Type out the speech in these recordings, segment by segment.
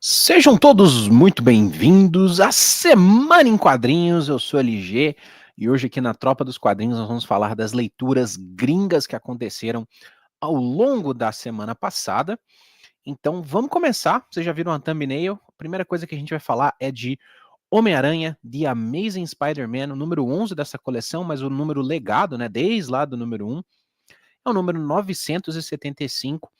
Sejam todos muito bem-vindos à Semana em Quadrinhos. Eu sou LG e hoje aqui na Tropa dos Quadrinhos nós vamos falar das leituras gringas que aconteceram ao longo da semana passada. Então vamos começar. Vocês já viram a thumbnail? A primeira coisa que a gente vai falar é de Homem-Aranha, The Amazing Spider-Man, o número 11 dessa coleção, mas o número legado, né, desde lá do número 1, é o número 975.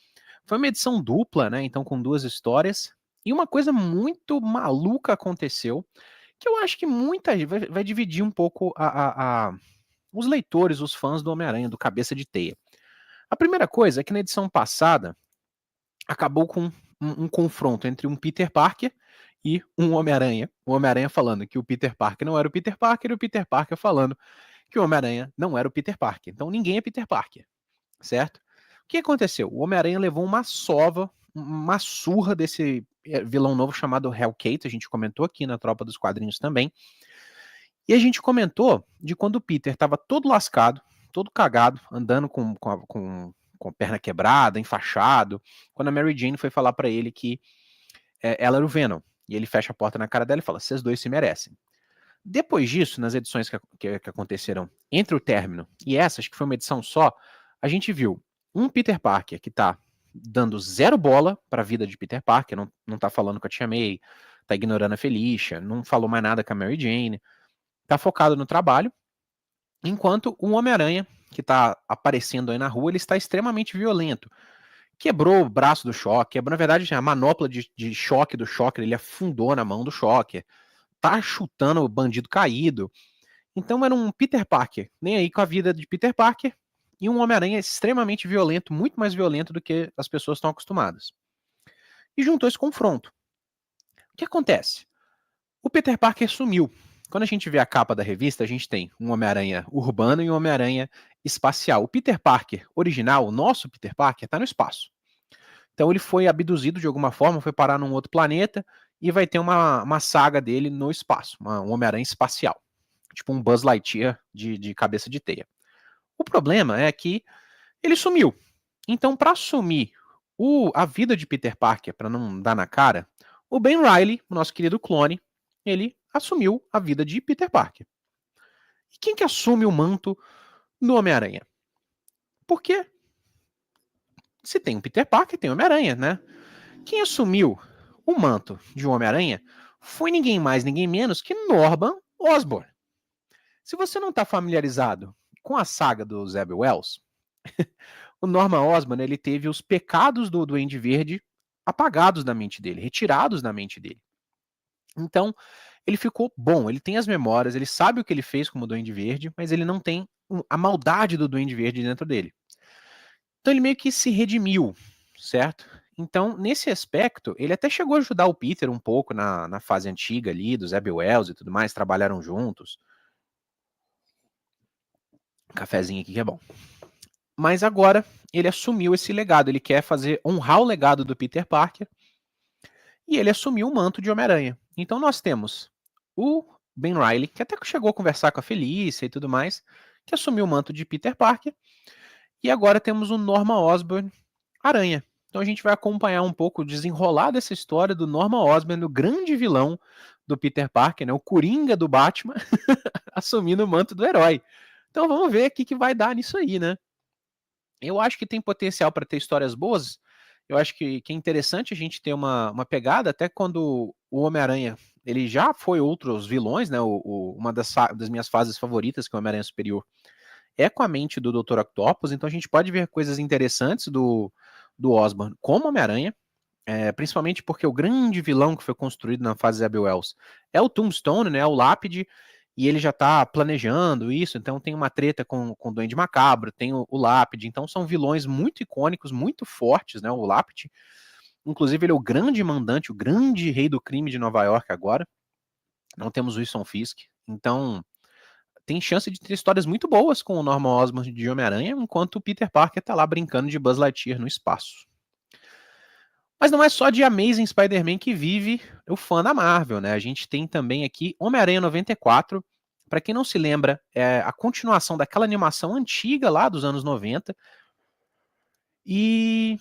Foi uma edição dupla, né? Então, com duas histórias. E uma coisa muito maluca aconteceu, que eu acho que muita gente vai dividir um pouco os leitores, os fãs do Homem-Aranha, do Cabeça de Teia. A primeira coisa é que na edição passada acabou com um confronto entre um Peter Parker e um Homem-Aranha. O Homem-Aranha falando que o Peter Parker não era o Peter Parker e o Peter Parker falando que o Homem-Aranha não era o Peter Parker. Então ninguém é Peter Parker, certo? O que aconteceu? O Homem-Aranha levou uma sova, uma surra desse vilão novo chamado Hellcat, a gente comentou aqui na Tropa dos Quadrinhos também. E a gente comentou de quando o Peter estava todo lascado, todo cagado, andando com a perna quebrada, enfaixado, quando a Mary Jane foi falar para ele que ela era o Venom. E ele fecha a porta na cara dela e fala: vocês dois se merecem. Depois disso, nas edições que aconteceram entre o término e essa, acho que foi uma edição só, a gente viu um Peter Parker que tá dando zero bola para a vida de Peter Parker, não tá falando com a Tia May, tá ignorando a Felicia, não falou mais nada com a Mary Jane, tá focado no trabalho, enquanto o Homem-Aranha, que tá aparecendo aí na rua, ele está extremamente violento. Quebrou o braço do Shocker, na verdade a manopla de choque do Shocker, ele afundou na mão do Shocker, tá chutando o bandido caído. Então era um Peter Parker, nem aí com a vida de Peter Parker, e um Homem-Aranha extremamente violento, muito mais violento do que as pessoas estão acostumadas. E juntou esse confronto. O que acontece? O Peter Parker sumiu. Quando a gente vê a capa da revista, a gente tem um Homem-Aranha urbano e um Homem-Aranha espacial. O Peter Parker original, o nosso Peter Parker, está no espaço. Então ele foi abduzido de alguma forma, foi parar num outro planeta e vai ter uma saga dele no espaço, um Homem-Aranha espacial. Tipo um Buzz Lightyear de cabeça de teia. O problema é que ele sumiu. Então, para assumir a vida de Peter Parker, para não dar na cara, o Ben Reilly, o nosso querido clone, ele assumiu a vida de Peter Parker. E quem que assume o manto do Homem-Aranha? Porque se tem um Peter Parker, tem o Homem-Aranha, né? Quem assumiu o manto de Homem-Aranha foi ninguém mais, ninguém menos que Norman Osborn. Se você não está familiarizado com a saga do Zeb Wells, o Norman Osborn ele teve os pecados do Duende Verde apagados da mente dele, retirados da mente dele. Então, ele ficou bom, ele tem as memórias, ele sabe o que ele fez como Duende Verde, mas ele não tem a maldade do Duende Verde dentro dele. Então ele meio que se redimiu, certo? Então, nesse aspecto, ele até chegou a ajudar o Peter um pouco na fase antiga ali, do Zeb Wells e tudo mais, trabalharam juntos. Um cafezinho aqui que é bom. Mas agora ele assumiu esse legado, ele quer honrar o legado do Peter Parker e ele assumiu o manto de Homem-Aranha. Então nós temos o Ben Reilly, que até chegou a conversar com a Felícia e tudo mais, que assumiu o manto de Peter Parker, e agora temos o Norman Osborn Aranha. Então a gente vai acompanhar um pouco o desenrolar dessa história do Norman Osborn, o grande vilão do Peter Parker, né, o Coringa do Batman, assumindo o manto do herói. Então vamos ver o que vai dar nisso aí, né? Eu acho que tem potencial para ter histórias boas. Eu acho que é interessante a gente ter uma pegada, até quando o Homem-Aranha ele já foi outros vilões, né? Uma das minhas fases favoritas, que é o Homem-Aranha Superior, é com a mente do Dr. Octopus, então a gente pode ver coisas interessantes do Osborn como Homem-Aranha, principalmente porque o grande vilão que foi construído na fase Zeb Wells é o Tombstone, né? O Lápide, e ele já está planejando isso, então tem uma treta com o Duende Macabro, tem o Lápide, então são vilões muito icônicos, muito fortes, né? O Lápide, inclusive ele é o grande mandante, o grande rei do crime de Nova York agora. Não temos Wilson Fisk, então tem chance de ter histórias muito boas com o Norman Osborn de Homem-Aranha, enquanto o Peter Parker tá lá brincando de Buzz Lightyear no espaço. Mas não é só de Amazing Spider-Man que vive o fã da Marvel, né? A gente tem também aqui Homem-Aranha 94. Para quem não se lembra, é a continuação daquela animação antiga lá dos anos 90. E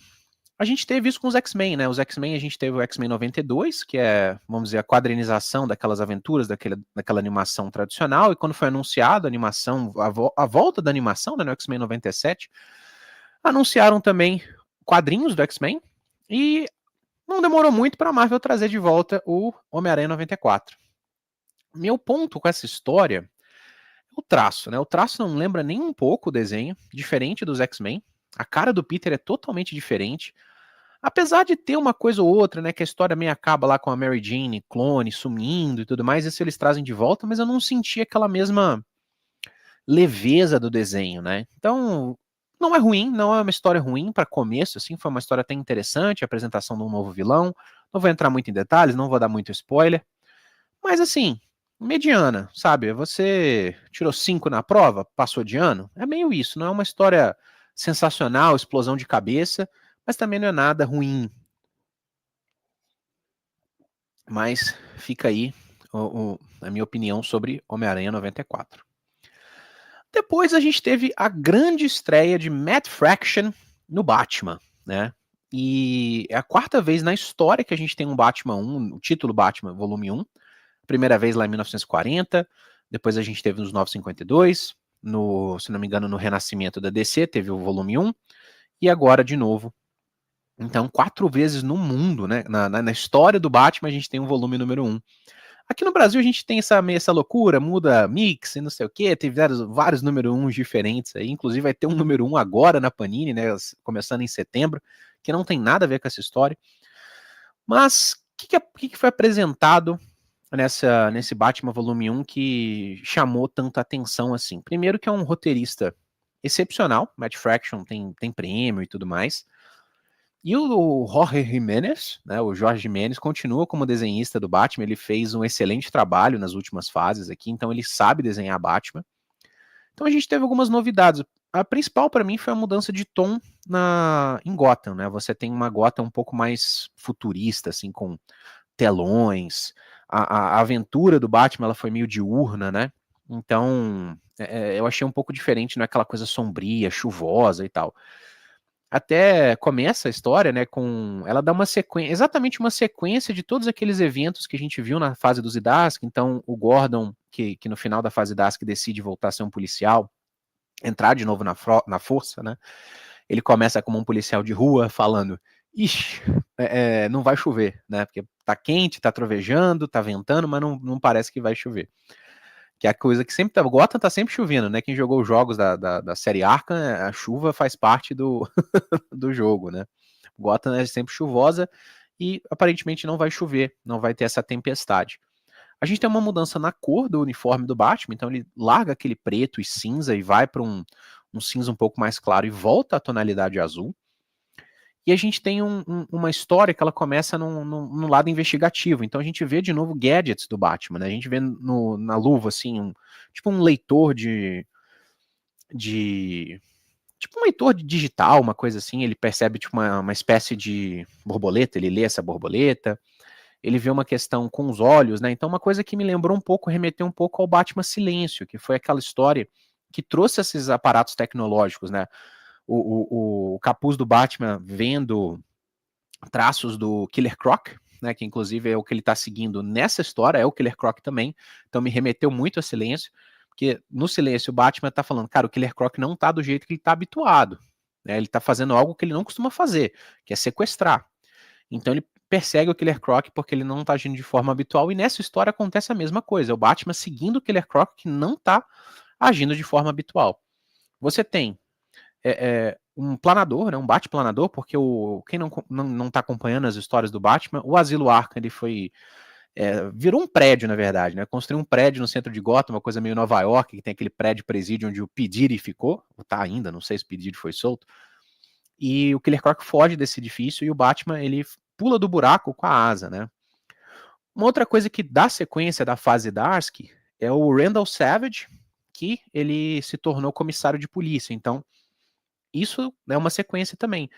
a gente teve isso com os X-Men, né? Os X-Men, a gente teve o X-Men 92, que é, vamos dizer, a quadrinização daquelas aventuras, daquela animação tradicional, e quando foi anunciado a animação, a volta da animação, né, no X-Men 97, anunciaram também quadrinhos do X-Men, e não demorou muito para a Marvel trazer de volta o Homem-Aranha 94. Meu ponto com essa história é o traço, né? O traço não lembra nem um pouco o desenho, diferente dos X-Men. A cara do Peter é totalmente diferente. Apesar de ter uma coisa ou outra, né, que a história meio acaba lá com a Mary Jane, clone, sumindo e tudo mais, isso eles trazem de volta, mas eu não senti aquela mesma leveza do desenho, né? Então, não é ruim, não é uma história ruim para começo, assim, foi uma história até interessante, a apresentação de um novo vilão. Não vou entrar muito em detalhes, não vou dar muito spoiler, mas assim, mediana, sabe? Você tirou 5 na prova, passou de ano, é meio isso, não é uma história sensacional, explosão de cabeça, mas também não é nada ruim. Mas fica aí a minha opinião sobre Homem-Aranha 94. Depois a gente teve a grande estreia de Matt Fraction no Batman, né? E é a quarta vez na história que a gente tem um Batman 1, o título Batman volume 1. Primeira vez lá em 1940, depois a gente teve nos 952, se não me engano, no Renascimento da DC, teve o volume 1, e agora de novo. Então, 4 vezes no mundo, né? Na história do Batman, a gente tem um volume número 1. Aqui no Brasil a gente tem essa loucura, muda mix e não sei o que, teve vários número 1 diferentes aí, inclusive vai ter um número 1 agora na Panini, né, começando em setembro, que não tem nada a ver com essa história. Mas o que foi apresentado nesse Batman volume 1 que chamou tanta atenção assim? Primeiro que é um roteirista excepcional, Matt Fraction tem prêmio e tudo mais. E o Jorge Jimenez, né, o Jorge Jimenez, continua como desenhista do Batman, ele fez um excelente trabalho nas últimas fases aqui, então ele sabe desenhar Batman. Então a gente teve algumas novidades. A principal para mim foi a mudança de tom em Gotham, né? Você tem uma Gotham um pouco mais futurista, assim, com telões. A aventura do Batman ela foi meio diurna, né? Então eu achei um pouco diferente, não é aquela coisa sombria, chuvosa e tal. Até começa a história, né, ela dá uma sequência, exatamente uma sequência de todos aqueles eventos que a gente viu na fase dos Idask. Então, o Gordon, que no final da fase Idask decide voltar a ser um policial, entrar de novo na força, né, ele começa como um policial de rua, falando, ixi, não vai chover, né, porque tá quente, tá trovejando, tá ventando, mas não parece que vai chover. Que é a coisa que sempre Gotham tá sempre chovendo, né? Quem jogou os jogos da série Arkham, a chuva faz parte do, do jogo, né? Gotham é sempre chuvosa e aparentemente não vai chover, não vai ter essa tempestade. A gente tem uma mudança na cor do uniforme do Batman, então ele larga aquele preto e cinza e vai para um cinza um pouco mais claro e volta à tonalidade azul. E a gente tem uma história que ela começa no lado investigativo. Então a gente vê de novo gadgets do Batman, né? A gente vê na luva, assim, tipo um leitor tipo um leitor digital, uma coisa assim. Ele percebe tipo uma espécie de borboleta, ele lê essa borboleta. Ele vê uma questão com os olhos, né? Então uma coisa que me lembrou um pouco, remeteu um pouco ao Batman Silêncio, que foi aquela história que trouxe esses aparatos tecnológicos, né? O capuz do Batman vendo traços do Killer Croc, né, que inclusive é o que ele está seguindo nessa história, é o Killer Croc também, então me remeteu muito a Silêncio, porque no Silêncio o Batman está falando, cara, o Killer Croc não está do jeito que ele está habituado, né, ele está fazendo algo que ele não costuma fazer, que é sequestrar. Então ele persegue o Killer Croc porque ele não está agindo de forma habitual, e nessa história acontece a mesma coisa, é o Batman seguindo o Killer Croc que não está agindo de forma habitual. Você tem um planador, né, um Bat-planador, porque quem não tá acompanhando as histórias do Batman, o Asilo Arkham, ele virou um prédio, na verdade, né, construiu um prédio no centro de Gotham, uma coisa meio Nova York, que tem aquele prédio presídio onde o P. Diddy ficou, tá ainda, não sei se o P. Diddy foi solto, e o Killer Croc foge desse edifício e o Batman, ele pula do buraco com a asa, né. Uma outra coisa que dá sequência da fase Dark é o Randall Savage, que ele se tornou comissário de polícia, então isso é uma sequência também.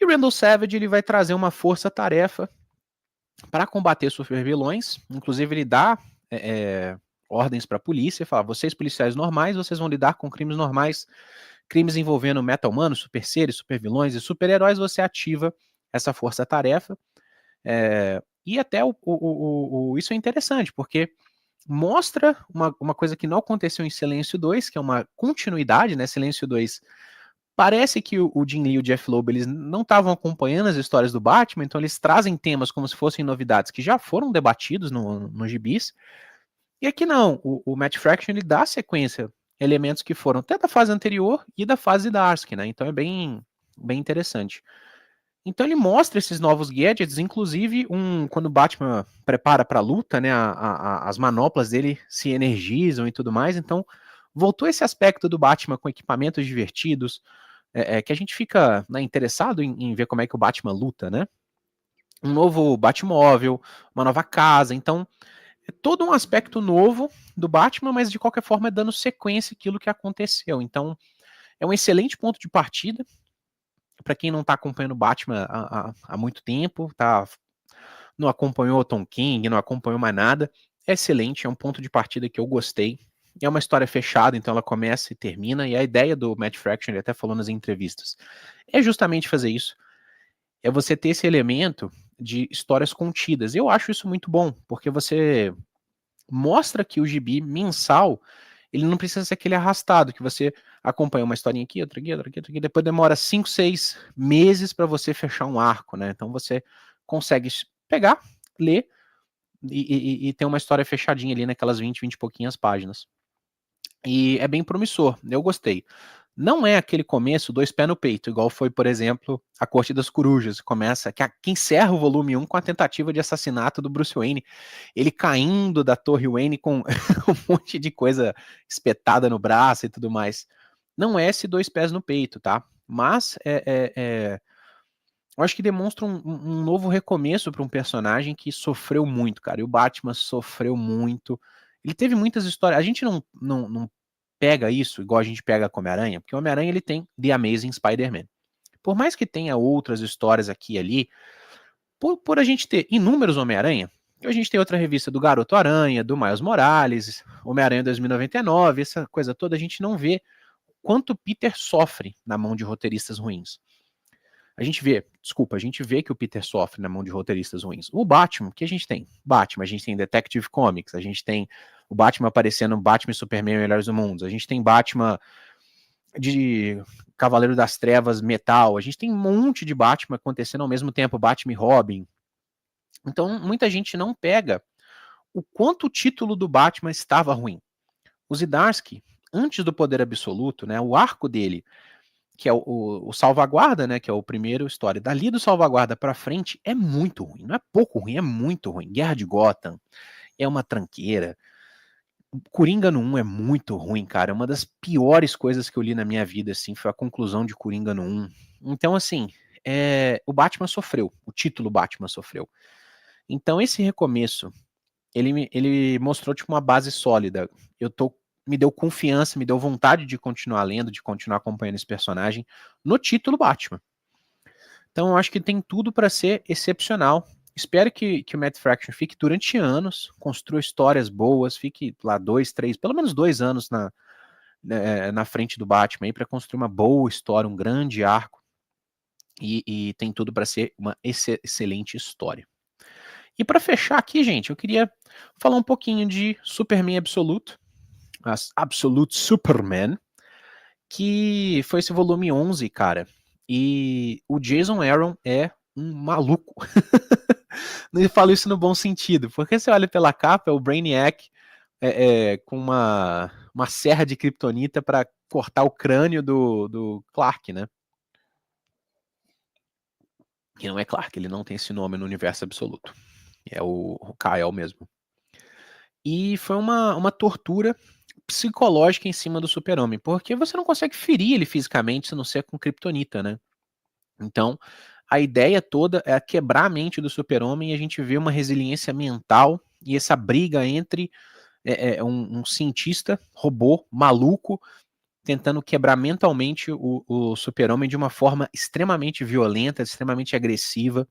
E o Randall Savage ele vai trazer uma força-tarefa para combater supervilões. Inclusive, ele dá ordens para a polícia, fala: vocês policiais normais, vocês vão lidar com crimes normais, crimes envolvendo meta-humanos, super seres, supervilões e super-heróis, você ativa essa força-tarefa. E até isso é interessante, porque mostra uma coisa que não aconteceu em Silêncio 2, que é uma continuidade, né? Silêncio 2 parece que o Jim Lee e o Jeff Loeb, eles não estavam acompanhando as histórias do Batman, então eles trazem temas como se fossem novidades que já foram debatidos no gibis. E aqui não, o Matt Fraction, ele dá sequência, elementos que foram até da fase anterior e da fase Dark, né? Então é bem interessante. Então ele mostra esses novos gadgets, inclusive quando o Batman prepara para a luta, né, as manoplas dele se energizam e tudo mais. Então voltou esse aspecto do Batman com equipamentos divertidos, que a gente fica, né, interessado em ver como é que o Batman luta, né? Um novo Batmóvel, uma nova casa. Então é todo um aspecto novo do Batman, mas de qualquer forma é dando sequência àquilo que aconteceu. Então é um excelente ponto de partida para quem não está acompanhando o Batman há muito tempo, não acompanhou o Tom King, não acompanhou mais nada, é excelente, é um ponto de partida que eu gostei. É uma história fechada, então ela começa e termina, e a ideia do Matt Fraction, ele até falou nas entrevistas, é justamente fazer isso. É você ter esse elemento de histórias contidas. Eu acho isso muito bom, porque você mostra que o gibi mensal, ele não precisa ser aquele arrastado, que você acompanha uma historinha aqui, outra aqui, outra aqui, outra aqui, depois demora 5, 6 meses para você fechar um arco, né? Então você consegue pegar, ler e ter uma história fechadinha ali naquelas 20 e pouquinhas páginas. E é bem promissor, eu gostei. Não é aquele começo dois pés no peito, igual foi, por exemplo, A Corte das Corujas, que encerra o volume 1 com a tentativa de assassinato do Bruce Wayne, ele caindo da Torre Wayne com um monte de coisa espetada no braço e tudo mais. Não é esse dois pés no peito, tá? Mas eu acho que demonstra um novo recomeço para um personagem que sofreu muito, cara. E o Batman sofreu muito. Ele teve muitas histórias. A gente não pega isso igual a gente pega com o Homem-Aranha, porque o Homem-Aranha ele tem The Amazing Spider-Man. Por mais que tenha outras histórias aqui e ali, por a gente ter inúmeros Homem-Aranha, a gente tem outra revista do Garoto Aranha, do Miles Morales, Homem-Aranha 2099, essa coisa toda, a gente não vê quanto Peter sofre na mão de roteiristas ruins. A gente vê que o Peter sofre na mão de roteiristas ruins. O Batman, que a gente tem? Batman, a gente tem Detective Comics, a gente tem o Batman aparecendo no Batman e Superman Melhores do Mundo, a gente tem Batman de Cavaleiro das Trevas Metal, a gente tem um monte de Batman acontecendo ao mesmo tempo, Batman e Robin. Então, muita gente não pega o quanto o título do Batman estava ruim. O Zdarsky, antes do Poder Absoluto, né, o arco dele, que é o Salvaguarda, né, que é o primeiro história, dali do Salvaguarda pra frente, é muito ruim, não é pouco ruim, é muito ruim. Guerra de Gotham é uma tranqueira. Coringa no 1 é muito ruim, cara, é uma das piores coisas que eu li na minha vida, assim, foi a conclusão de Coringa no 1. Então, assim, o Batman sofreu, o título Batman sofreu. Então, esse recomeço, ele mostrou, tipo, uma base sólida. Me deu confiança, me deu vontade de continuar lendo, de continuar acompanhando esse personagem no título Batman. Então eu acho que tem tudo para ser excepcional. Espero que o Matt Fraction fique durante anos, construa histórias boas, fique lá 2, 3, pelo menos 2 anos na frente do Batman para construir uma boa história, um grande arco. E tem tudo para ser uma excelente história. E para fechar aqui, gente, eu queria falar um pouquinho de Superman Absoluto, as Absolute Superman, que foi esse volume 11, cara. E o Jason Aaron é um maluco. Não falo isso no bom sentido, porque você olha pela capa, é o Brainiac com uma serra de kryptonita para cortar o crânio do Clark, né? Que não é Clark, ele não tem esse nome no universo absoluto. É o Kyle mesmo. E foi uma tortura psicológica em cima do super-homem, porque você não consegue ferir ele fisicamente se não ser com kryptonita, né? Então, a ideia toda é quebrar a mente do super-homem e a gente vê uma resiliência mental e essa briga entre um cientista robô maluco tentando quebrar mentalmente o super-homem de uma forma extremamente violenta, extremamente agressiva.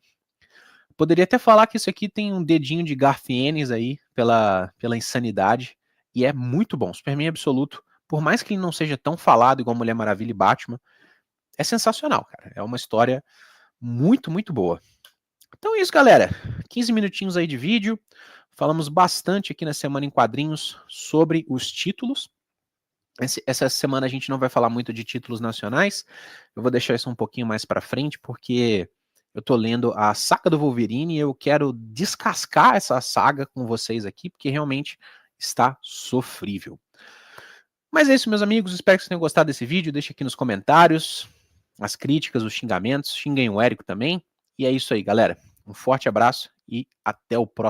Poderia até falar que isso aqui tem um dedinho de Garth Ennis aí pela insanidade, e é muito bom. Superman Absoluto, por mais que ele não seja tão falado igual Mulher Maravilha e Batman, é sensacional, cara. É uma história muito, muito boa. Então é isso, galera. 15 minutinhos aí de vídeo. Falamos bastante aqui na Semana em Quadrinhos sobre os títulos. Essa semana a gente não vai falar muito de títulos nacionais. Eu vou deixar isso um pouquinho mais para frente, porque eu tô lendo a saga do Wolverine e eu quero descascar essa saga com vocês aqui, porque realmente está sofrível. Mas é isso, meus amigos. Espero que vocês tenham gostado desse vídeo. Deixa aqui nos comentários as críticas, os xingamentos. Xinguem o Érico também. E é isso aí, galera. Um forte abraço e até o próximo.